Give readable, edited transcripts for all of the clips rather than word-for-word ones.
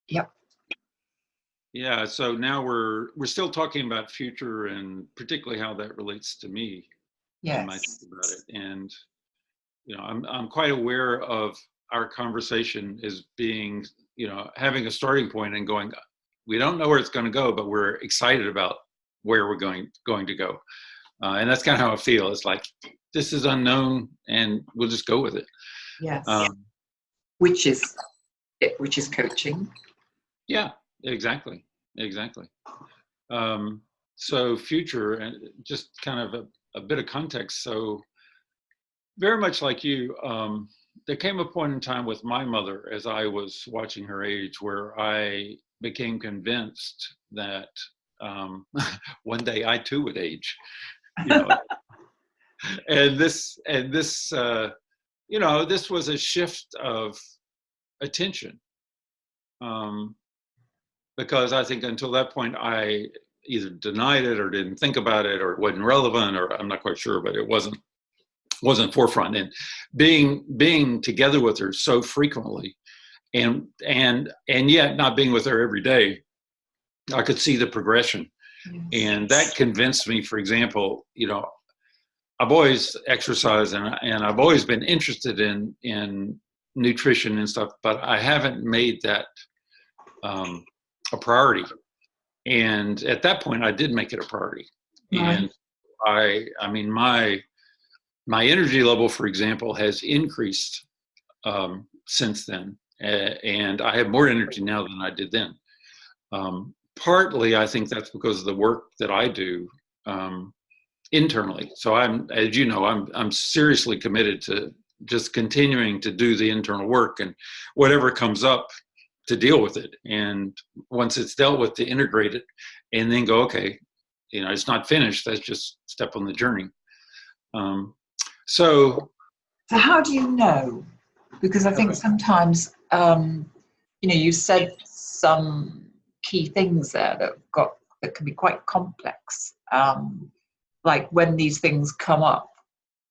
Yep. Yeah, so now we're still talking about future and particularly how that relates to me and my think Yes. about it. And I'm quite aware of our conversation as being, having a starting point and going, we don't know where it's going to go, but we're excited about where we're going to go. And that's kind of how I feel. It's like, this is unknown and we'll just go with it. Yes. Um, Which is coaching. yeah, exactly. Exactly. So future, and just kind of a bit of context. So very much like you, there came a point in time with my mother as I was watching her age where I became convinced that one day I too would age, you know, and this was a shift of attention, because I think until that point I either denied it or didn't think about it or it wasn't relevant or I'm not quite sure, but it wasn't forefront. And being together with her so frequently and yet not being with her every day, I could see the progression. Yes. And that convinced me, for example, I've always exercised and I've always been interested in nutrition and stuff, but I haven't made that a priority. And at that point I did make it a priority. Right. And I mean, my energy level, for example, has increased since then. And I have more energy now than I did then. Partly, I think that's because of the work that I do internally. So as you know, I'm seriously committed to just continuing to do the internal work and whatever comes up to deal with it. And once it's dealt with, to integrate it and then go, okay, it's not finished. That's just step on the journey. So how do you know? Because I think sometimes, you said some key things there that can be quite complex, like when these things come up.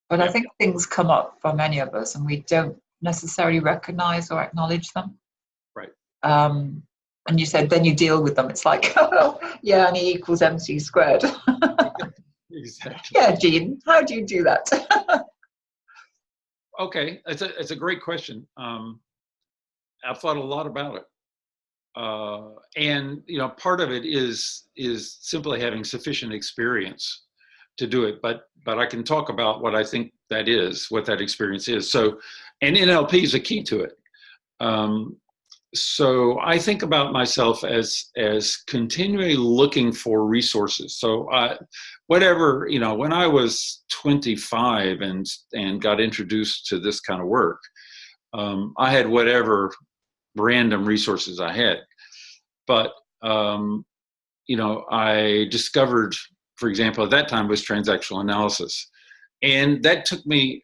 But I think things come up for many of us and we don't necessarily recognize or acknowledge them. Right. And you said then you deal with them. It's like, oh, yeah, and E equals MC squared. Exactly. Yeah, Jean, how do you do that? Okay, it's a great question. I've thought a lot about it, and part of it is simply having sufficient experience to do it. But I can talk about what I think that is, what that experience is. So, and NLP is a key to it. So I think about myself as continually looking for resources. So whatever, when I was 25 and got introduced to this kind of work, I had whatever random resources I had. But I discovered, for example, at that time was transactional analysis, and that took me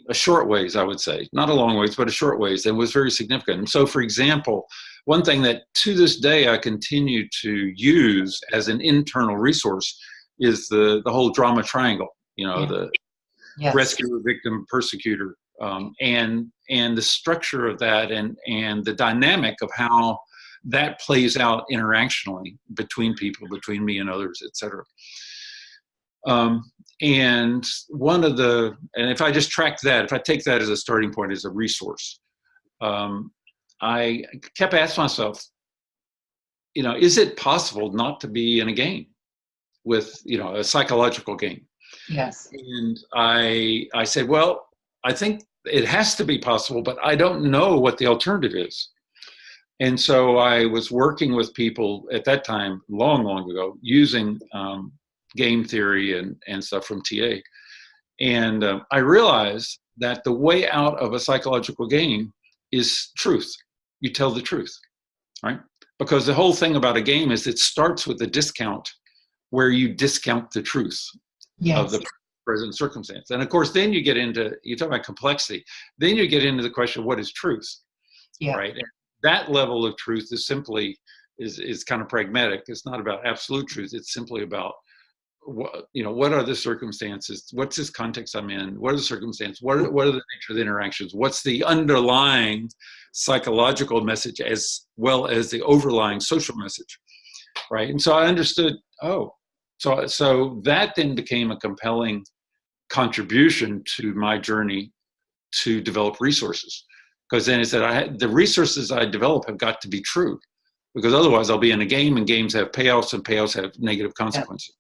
a short ways, I would say, not a long ways, but a short ways, and was very significant. And so, for example, one thing that to this day I continue to use as an internal resource is the whole drama triangle, the rescuer, victim, persecutor, and the structure of that and the dynamic of how that plays out interactionally between people, between me and others, et cetera. And if I just track that, if I take that as a starting point, as a resource, I kept asking myself, is it possible not to be in a game with, a psychological game? Yes. And I said, well, I think it has to be possible, but I don't know what the alternative is. And so I was working with people at that time, long, long ago, using game theory and stuff from TA. And I realized that the way out of a psychological game is truth. You tell the truth, right? Because the whole thing about a game is it starts with a discount where you discount the truth of the present circumstance. And of course, then you talk about complexity, then you get into the question, what is truth, right? And that level of truth is simply, is kind of pragmatic. It's not about absolute truth. It's simply about what are the circumstances? What's this context I'm in? What are the circumstances? What are the nature of the interactions? What's the underlying psychological message as well as the overlying social message, right? And so I understood, so that then became a compelling contribution to my journey to develop resources. Because then it said, the resources I develop have got to be true, because otherwise I'll be in a game, and games have payoffs, and payoffs have negative consequences. Yeah.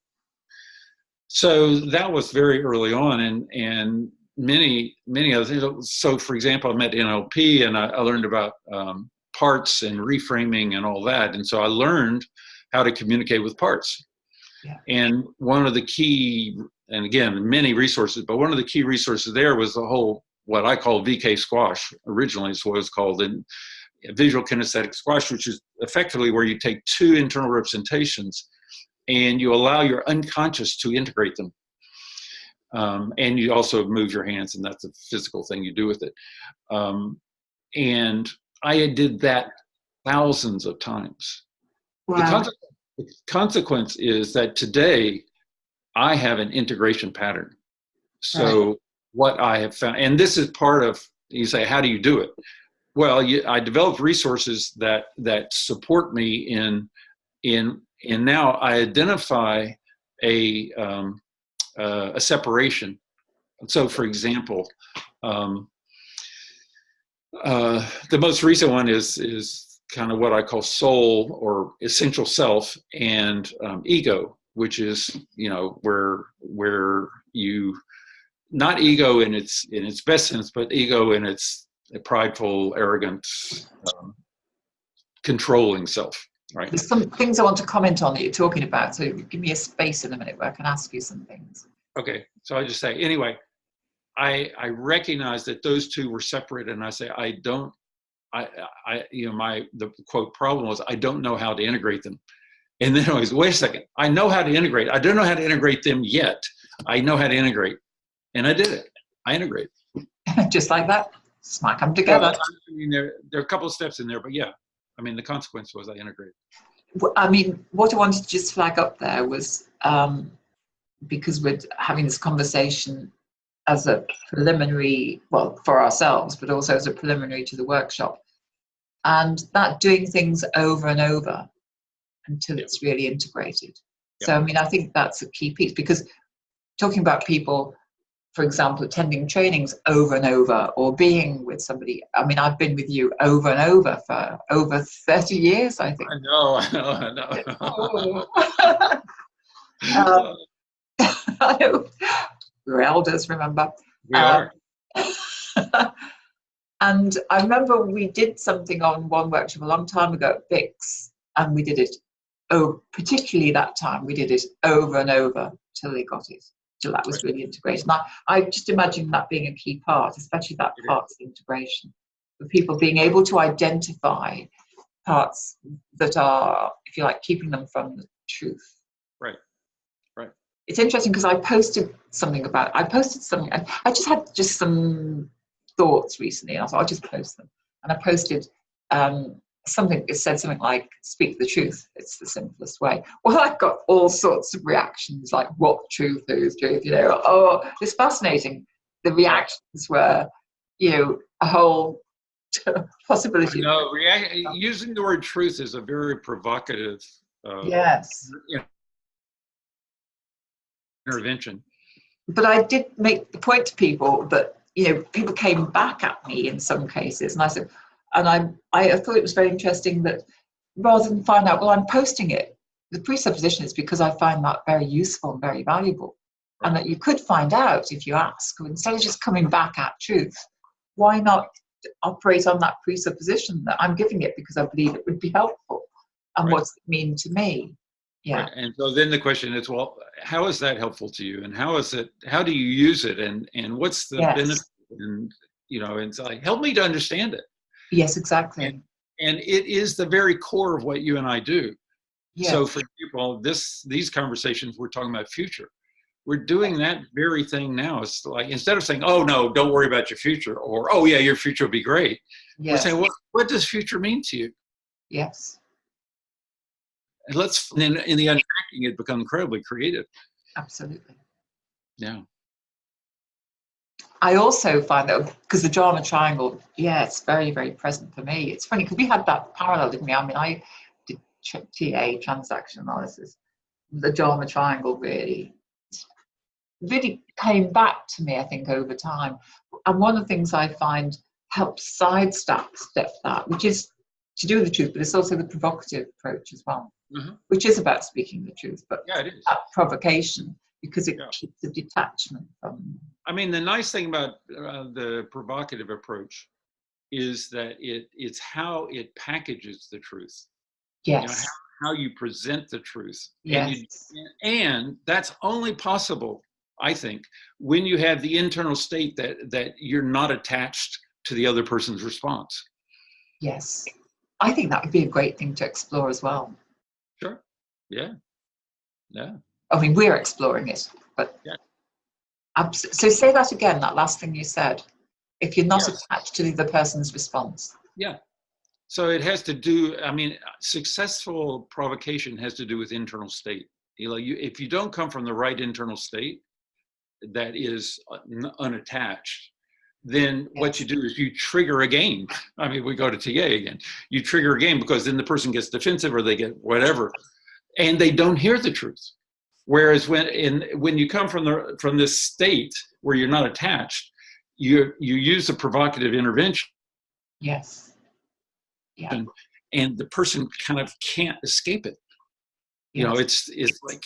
So that was very early on, and many other things. So, for example, I met NLP, and I learned about parts and reframing and all that, and so I learned how to communicate with parts. Yeah. And one of the key, and again, many resources, but one of the key resources there was the whole, what I call VK squash. Originally, is what it was called, in visual kinesthetic squash, which is effectively where you take two internal representations and you allow your unconscious to integrate them. And you also move your hands, and that's a physical thing you do with it. And I did that thousands of times. Wow. The consequence is that today I have an integration pattern. So what I have found, and this is part of, you say, how do you do it? Well, I developed resources that support me in now I identify a separation. So, for example, the most recent one is kind of what I call soul or essential self, and ego, which is, where you, not ego in its best sense, but ego in its prideful, arrogant, controlling self. Right. There's some things I want to comment on that you're talking about, so give me a space in a minute where I can ask you some things. Okay, so I just say, anyway, I recognize that those two were separate, and I say, the quote problem was, I don't know how to integrate them. And then I was, wait a second, I know how to integrate. I don't know how to integrate them yet. I know how to integrate. And I did it. I integrate. Just like that. Smack them together. I mean, there are a couple of steps in there, but yeah. I mean, the consequence was I integrated. I mean, what I wanted to just flag up there was, because we're having this conversation as a preliminary, well, for ourselves, but also as a preliminary to the workshop, and that doing things over and over until it's really integrated. Yep. So, I mean, I think that's a key piece, because talking about people, for example, attending trainings over and over, or being with somebody. I mean, I've been with you over and over for over 30 years, I think. I know. I know. We're elders, remember? We are. And I remember we did something on one workshop a long time ago at Bix, and we did it, particularly that time, we did it over and over till they got it. So that was really integrated. And I just imagine that being a key part, especially that parts integration, of people being able to identify parts that are, if you like, keeping them from the truth. Right. It's interesting because I posted something. I just had some thoughts recently, and I thought I'll just post them. And I posted something, it said something like, speak the truth, it's the simplest way. Well, I got all sorts of reactions, like, what truth, who's truth, oh, it's fascinating. The reactions were, a whole possibility. No, using the word truth is a very provocative yes. Intervention. But I did make the point to people that, people came back at me in some cases, and I said, and I thought it was very interesting that rather than find out, well, I'm posting it, the presupposition is because I find that very useful and very valuable, and that you could find out if you ask. Instead of just coming back at truth, why not operate on that presupposition that I'm giving it because I believe it would be helpful, and what's it mean to me? Yeah. Right. And so then the question is, well, how is that helpful to you, and how do you use it, and what's the benefit? And it's like, help me to understand it. Yes, exactly. And it is the very core of what you and I do. Yes. So for example, these conversations, we're talking about future. We're doing that very thing now. It's like, instead of saying, oh no, don't worry about your future, or oh yeah, your future will be great. Yes. We're saying, what does future mean to you? Yes. And in the unpacking, it becomes incredibly creative. Absolutely. Yeah. I also find that because the drama triangle, yeah, it's very, very present for me. It's funny because we had that parallel, didn't we? I mean, I did TA, transaction analysis. The drama triangle really came back to me, I think, over time. And one of the things I find helps sidestep that, which is to do with the truth, but it's also the provocative approach as well, which is about speaking the truth, but Yeah, it is. that provocation, because it keeps the detachment from. I mean, the nice thing about the provocative approach is that it's how it packages the truth. Yes. You know, how you present the truth. Yes. And that's only possible, I think, when you have the internal state that you're not attached to the other person's response. Yes. I think that would be a great thing to explore as well. Sure. Yeah. Yeah. I mean, we're exploring it, but yeah. So say that again, that last thing you said. If you're not attached to the other person's response. Yeah. So it has to do, I mean, successful provocation has to do with internal state. If you don't come from the right internal state that is unattached, then what you do is you trigger a game. I mean, we go to TA again. You trigger a game because then the person gets defensive or they get whatever, and they don't hear the truth. Whereas when you come from this state where you're not attached, you use a provocative intervention. Yes. Yeah. And the person kind of can't escape it. You know, it's like,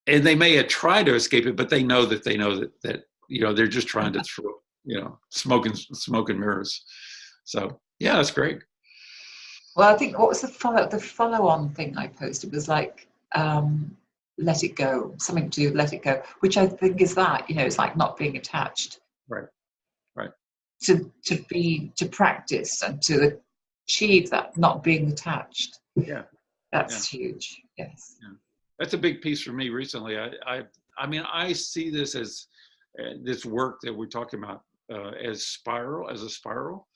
and they may have tried to escape it, but they know that you know, they're just trying to throw, you know, smoke and mirrors. So yeah, that's great. Well, I think what was the follow-on thing I posted was like, let it go, something to do with let it go, which I think is that, you know, it's like not being attached. Right. To practice and to achieve that, not being attached. Yeah. That's huge. Yes. Yeah. That's a big piece for me recently. I mean, I see this as this work that we're talking about as a spiral,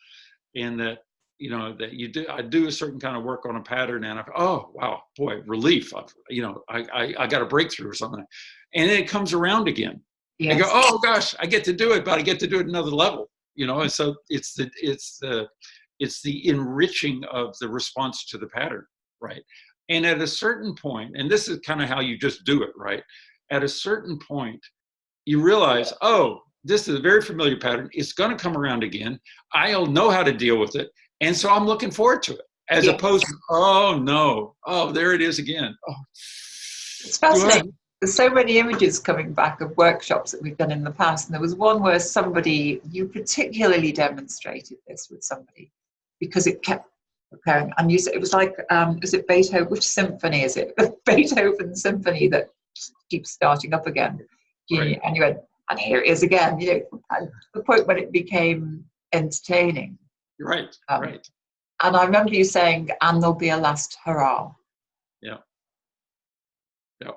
and that, you know, that I do a certain kind of work on a pattern, and oh wow, boy, relief. I got a breakthrough or something, and then it comes around again. Yes. I go, oh gosh, I get to do it, but I get to do it at another level, you know. And so it's the enriching of the response to the pattern, right? And at a certain point, and this is kind of how you just do it, right? At a certain point, you realize, oh, this is a very familiar pattern. It's going to come around again. I'll know how to deal with it. And so I'm looking forward to it, as opposed to, oh no, oh, there it is again. Oh. It's fascinating. There's so many images coming back of workshops that we've done in the past. And there was one where you particularly demonstrated this with somebody because it kept preparing. And you said it was like, is it Beethoven? Which symphony is it? The Beethoven symphony that keeps starting up again. Right. And you went, and here it is again. You know, at the point when it became entertaining. Right. Right. And I remember you saying, and there'll be a last hurrah. Yeah. Yeah.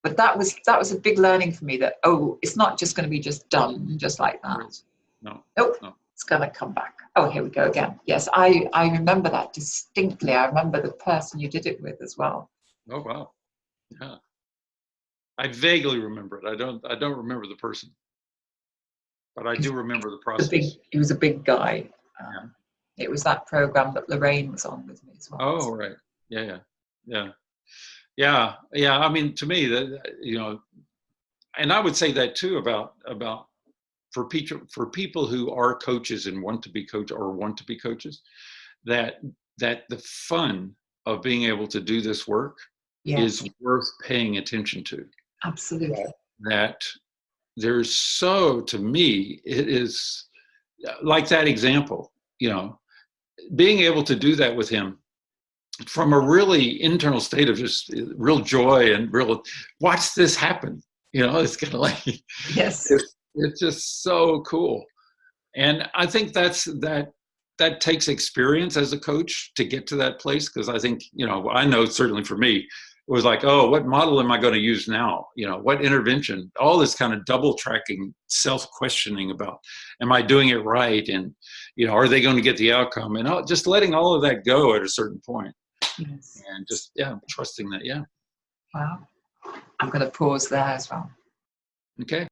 But that was a big learning for me that, oh, it's not just going to be just done just like that. No. Nope. No. It's going to come back. Oh, here we go again. Yes, I remember that distinctly. I remember the person you did it with as well. Oh, wow. Yeah. I vaguely remember it. I don't remember the person, but I do remember the process. He was a big guy. It was that program that Lorraine was on with me as well. Oh, right. Yeah. I mean, to me, that, you know, and I would say that too about for people who are coaches and want to be coaches, that the fun of being able to do this work is worth paying attention to. Absolutely. That to me, it is like that example, you know, being able to do that with him from a really internal state of just real joy and real, watch this happen. You know, it's kind of like, yes, it's just so cool. And I think that takes experience as a coach to get to that place. Cause I think, you know, I know certainly for me, it was like, oh, what model am I going to use now? You know, what intervention, all this kind of double tracking, self-questioning about, am I doing it right? And, you know, are they going to get the outcome? And just letting all of that go at a certain point. Yes. And just, trusting that. Yeah. Wow. I'm going to pause there as well. Okay.